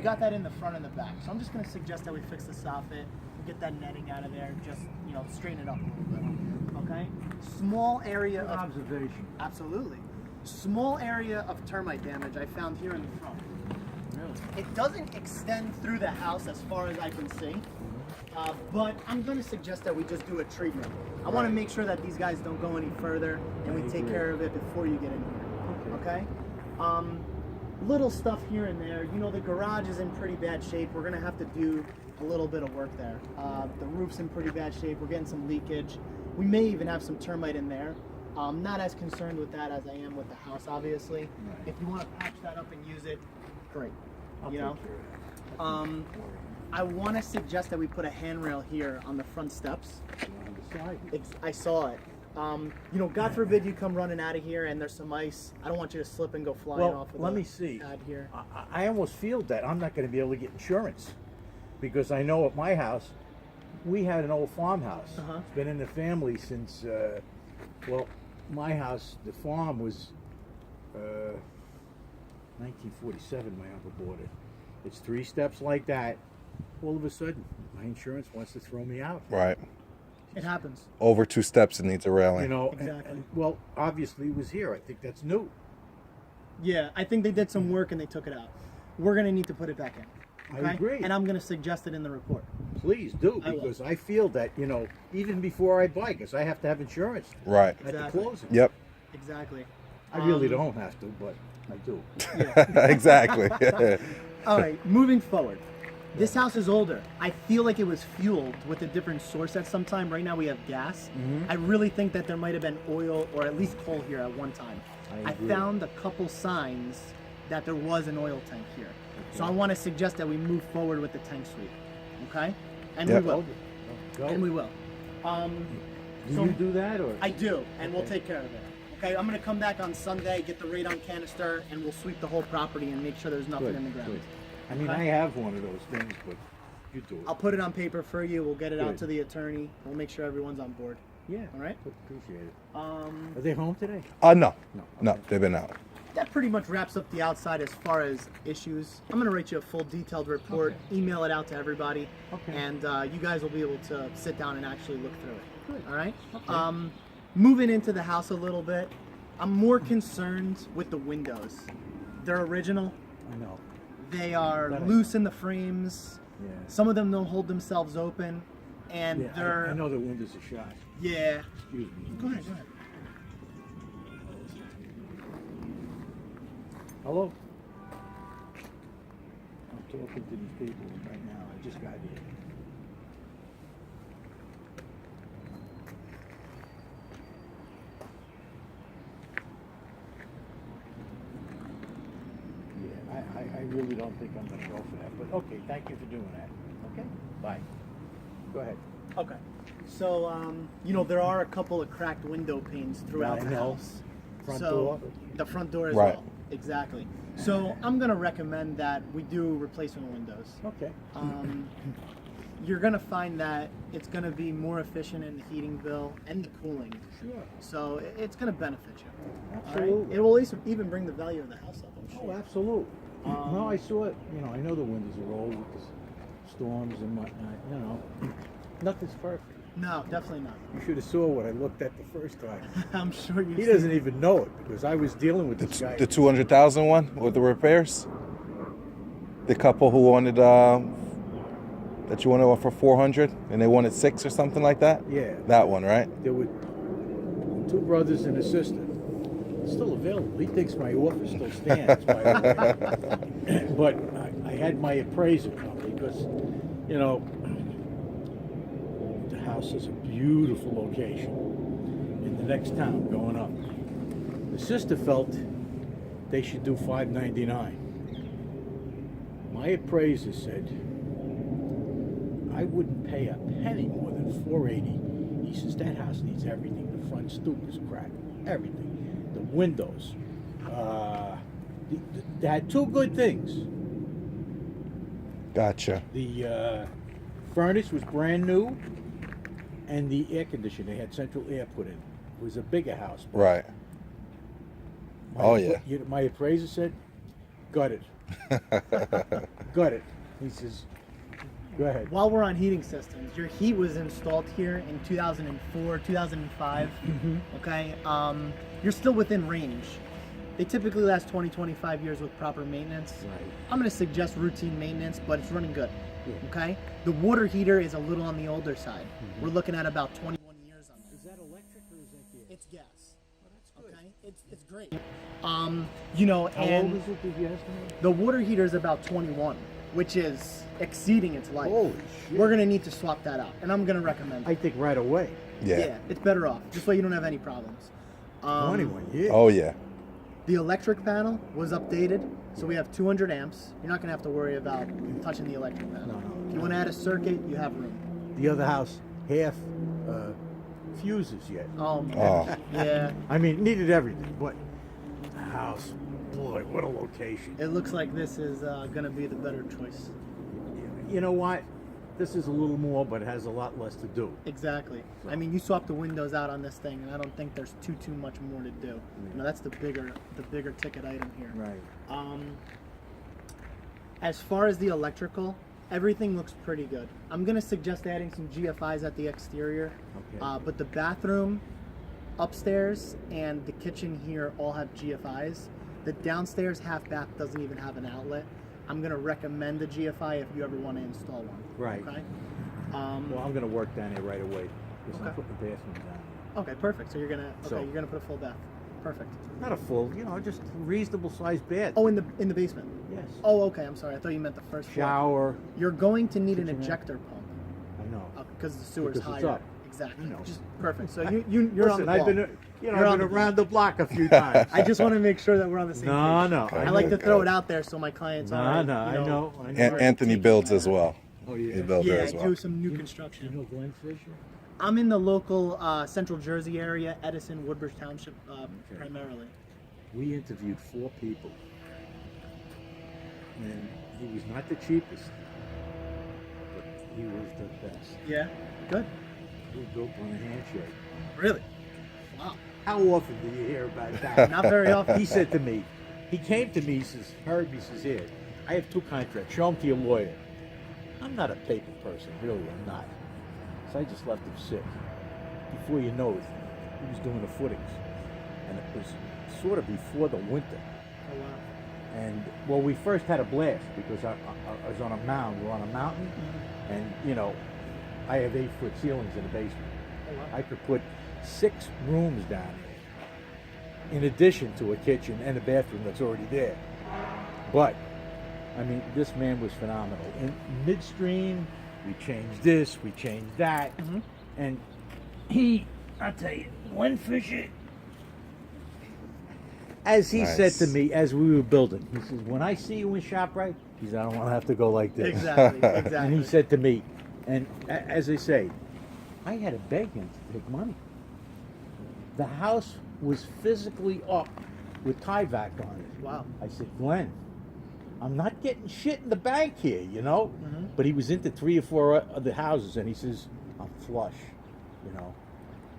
got that in the front and the back. So I'm just going to suggest that we fix the soffit, get that netting out of there, just, you know, straighten it up a little bit. Okay? Small area of observation. Absolutely. Small area of termite damage I found here in the front. Really? It doesn't extend through the house as far as I can see, but I'm going to suggest that we just do a treatment. I want to make sure that these guys don't go any further, and we take care of it before you get in here. Okay? Little stuff here and there. You know, the garage is in pretty bad shape. We're going to have to do a little bit of work there. The roof's in pretty bad shape. We're getting some leakage. We may even have some termite in there. I'm not as concerned with that as I am with the house, obviously. Right. If you want to patch that up and use it, great. You know? I want to suggest that we put a handrail here on the front steps. I saw it. You know, God forbid you come running out of here and there's some ice. I don't want you to slip and go flying off of let me see. pad here. I almost feel that I'm not going to be able to get insurance because I know at my house, we had an old farmhouse. It's been in the family since, well, my house, the farm was 1947, my uncle bought it. It's 3 steps like that. All of a sudden, my insurance wants to throw me out. Right. It happens. Over 2 steps, it needs a railing. You know, Exactly. well, obviously it was here. I think that's new. Yeah, I think they did some work and they took it out. We're going to need to put it back in. Okay? I agree. And I'm going to suggest it in the report. Please do, I will. because I feel that, you know, even before I buy, because I have to have insurance Right. at the Exactly. closing. Yep. Exactly. I really don't have to, but I do. Exactly. All right, moving forward. This house is older. I feel like it was fueled with a different source at some time. Right now we have gas. I really think that there might have been oil or at least coal here at one time. I I agree. found a couple signs that there was an oil tank here. So I want to suggest that we move forward with the tank sweep. Okay? And Yep. we will. Go. And we will. Do so you do that, or? I do, and we'll take care of it. Okay, I'm going to come back on Sunday, get the radon canister, and we'll sweep the whole property and make sure there's nothing Good, in the ground. good. I mean, Okay. I have one of those things, but you do it. I'll put it on paper for you. We'll get it out Good. to the attorney. We'll make sure everyone's on board. Yeah. All right. Appreciate it. Um, Are they home today? No. No. No, they've been out. that pretty much wraps up the outside as far as issues. I'm going to write you a full detailed report, email it out to everybody, and you guys will be able to sit down and actually look through it. Good. All right. Moving into the house a little bit, I'm more concerned with the windows. They're original. I know. They are That I- loose in the frames. Yeah. Some of them don't hold themselves open, and Yeah, they're I know the windows are shot. yeah. Excuse me. Go ahead. Go ahead. Hello? I'm talking to these people right now. I just got here. Yeah, I really don't think I'm going to go for that. But okay, thank you for doing that. Okay? Bye. Go ahead. Okay. So, you know, there are a couple of cracked window panes throughout I the know. house. Front So, door? The front door as Right. well. Exactly. So I'm going to recommend that we do replacement windows. Okay. You're going to find that it's going to be more efficient in the heating bill and the cooling. Sure. So it's going to benefit you. All Absolutely. right? It will at least even bring the value of the house up, I'm Oh, sure. absolutely. No, I saw it. You know, I know the windows are old with the storms and whatnot. You know, nothing's perfect. No, definitely not. You should have saw what I looked at the first time. I'm sure you He doesn't even know it because I was dealing with this guy. The 200,000 one with the repairs? The couple who wanted, that you wanted one for 400 and they wanted 6 or something like that? Yeah. That one, right? There were 2 brothers and a sister. It's still available. He thinks my offer still stands. But I had my appraiser come because, you know, the house is a beautiful location in the next town going up. The sister felt they should do $599. My appraiser said I wouldn't pay a penny more than $480. He says that house needs everything. The front stoop is cracked, everything. The windows. They had 2 good things. Gotcha. The furnace was brand new, and the air conditioner, they had central air put in. It was a bigger house. Right. Oh, yeah. My appraiser said, gutted. Got it. He says, go ahead. While we're on heating systems, your heat was installed here in 2004, 2005. Okay, you're still within range. They typically last 20, 25 years with proper maintenance. Right. I'm going to suggest routine maintenance, but it's running good. Yeah. Okay, the water heater is a little on the older side. We're looking at about 21 years on this. Is that electric or is that gas? It's gas. Oh, that's good. Okay, it's great. You know, How and old is it, did you estimate? the water heater is about 21, which is exceeding its life. Holy shit. We're gonna need to swap that out, and I'm gonna recommend I it. think right away. Yeah. It's better off. This way you don't have any problems. 21 years. Oh yeah. The electric panel was updated, so we have 200 amps. You're not gonna have to worry about touching the electric panel. No. If you want to add a circuit, you have room. The other house, half fuses yet. Oh. Yeah. I mean, needed everything, but the house, boy, what a location. It looks like this is gonna be the better choice. You know what? This is a little more, but it has a lot less to do. Exactly. I mean, you swap the windows out on this thing, and I don't think there's too much more to do. You know, that's the bigger ticket item here. Right. As far as the electrical, everything looks pretty good. I'm gonna suggest adding some GFIs at the exterior. Okay. But the bathroom, upstairs, and the kitchen here all have GFIs. The downstairs half bath doesn't even have an outlet. I'm gonna recommend the GFI if you ever want to install one. Right. Okay. Well, I'm going to work down here right away. Because I'm Okay. putting the bathroom down. Okay, perfect. So you're gonna So- you're gonna put a full bath. Perfect. Not a full, just reasonable sized bed. Oh, in the basement. Yes. Oh, okay. I'm sorry. I thought you meant the first floor. Shower. You're going to need an Kitchenette. ejector pump I know. because the sewer's Because it's higher. up. Exactly. I know. Just perfect. So you're on Listen, the I've ball. been, You're I've on been the around the block a few times. I just want to make sure that we're on the same No, page. no. Okay. I like to Good, throw good. it out there so my clients No, aren't, no, I know. Anthony builds as well. Oh, yeah. He builds Yeah, there I as well. do some new You construction. know Glenn Fisher? I'm in the local Central Jersey area, Edison, Woodbridge Township, primarily. We interviewed 4 people. And he was not the cheapest. But he was the best. Yeah. Good. He built on a handshake. Really? Wow. How often do you hear about that? Not very often. He said to me, he came to me, he says, Herb, he says, here, I have 2 contracts. Show them to your lawyer. I'm not a paper person, really, I'm not. So I just left him sit. Before you know it, he was doing the footings. And it was sort of before the winter. Oh, wow. And, well, we first had a blast because I was on a mound. We're on a mountain. And, I have 8-foot ceilings in the basement. Oh, wow. I could put 6 rooms down there, in addition to a kitchen and a bathroom that's already there. But, I mean, this man was phenomenal. In midstream, we changed this, we changed that, and I'll tell you, Glenn Fisher, as he said to me as we were building, he says, when I see you in ShopRite, he said, I don't want to have to go like this. Exactly. Exactly. And he said to me, and as I say, I had to beg him to take money. The house was physically up with Tyvek on it. Wow. I said, Glenn, I'm not getting shit in the bank here, But he was into 3 or 4 other houses, and he says, I'm flush,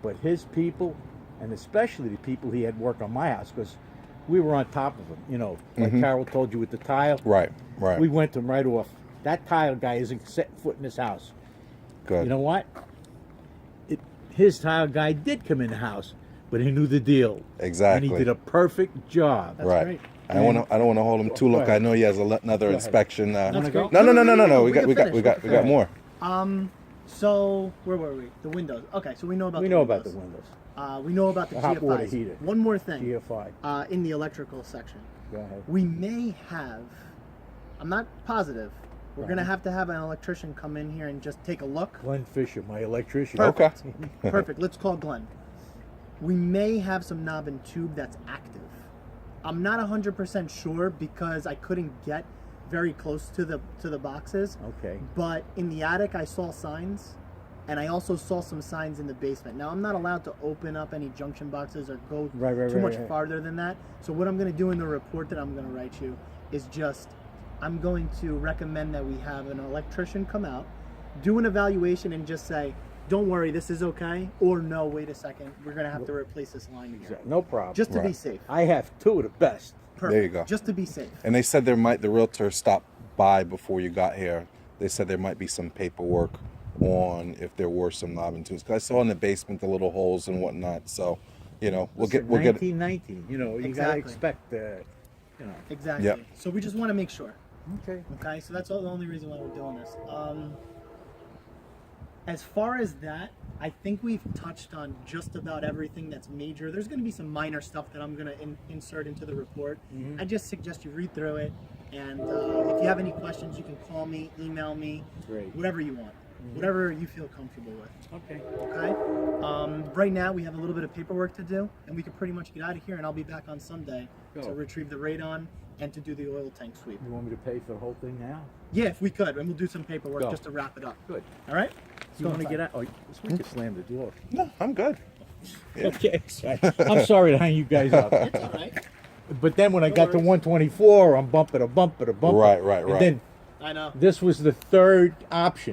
But his people, and especially the people he had work on my house, because we were on top of him, like Carol told you with the tile. Right. We went to him right off. That tile guy isn't setting foot in this house. Good. You know what? His tile guy did come in the house, but he knew the deal. Exactly. And he did a perfect job. That's Right. great. I don't want to hold him too Go long. I ahead. know he has another ahead. inspection. Let's go. No. We can got finish. more. So where were we? The windows. Okay, so we know about We the know windows. about the windows. We know about the The hot GFIs. water heater. One more thing. GFI. In the electrical section. Go ahead. We may have, I'm not positive, we're going to have an electrician come in here and just take a look. Glenn Fisher, my electrician. Okay. Perfect. Let's call Glenn. We may have some knob and tube that's active. I'm not 100% sure because I couldn't get very close to the boxes. Okay. But in the attic, I saw signs, and I also saw some signs in the basement. Now, I'm not allowed to open up any junction boxes or go too much farther than that. So what I'm going to do in the report that I'm going to write you is just, I'm going to recommend that we have an electrician come out, do an evaluation, and just say, don't worry, this is okay, or no, wait a second, we're gonna have to replace this line again. No problem. Just to be Right. safe. I have two of the best. Perfect. There you go. Just to be safe. And they said the realtor stopped by before you got here. They said there might be some paperwork on if there were some knob and tunes. 'Cause I saw in the basement the little holes and whatnot. So, you know, we'll get 1919. You know, you gotta Exactly. expect, you know. Exactly. Yep. So we just want to make sure. Okay. Okay, so that's all the only reason why we're doing this. As far as that, I think we've touched on just about everything that's major. There's going to be some minor stuff that I'm going to insert into the report. I just suggest you read through it, and if you have any questions, you can call me, email me, Great. whatever you want, whatever you feel comfortable with. Okay. Okay. Right now, we have a little bit of paperwork to do, and we can pretty much get out of here. And I'll be back on Sunday Go. to retrieve the radon and to do the oil tank sweep. You want me to pay for the whole thing now? Yeah, if we could, and we'll do some paperwork Go. just to wrap it up. Good. All right. You want to get out? Oh, we could slam the door. No, I'm good. Yeah. Okay. Sorry. I'm sorry to hang you guys up. It's all right. But then when I No got to worries. 124, I'm bumper to bumper to bumper. Right. And then I know. this was the third option.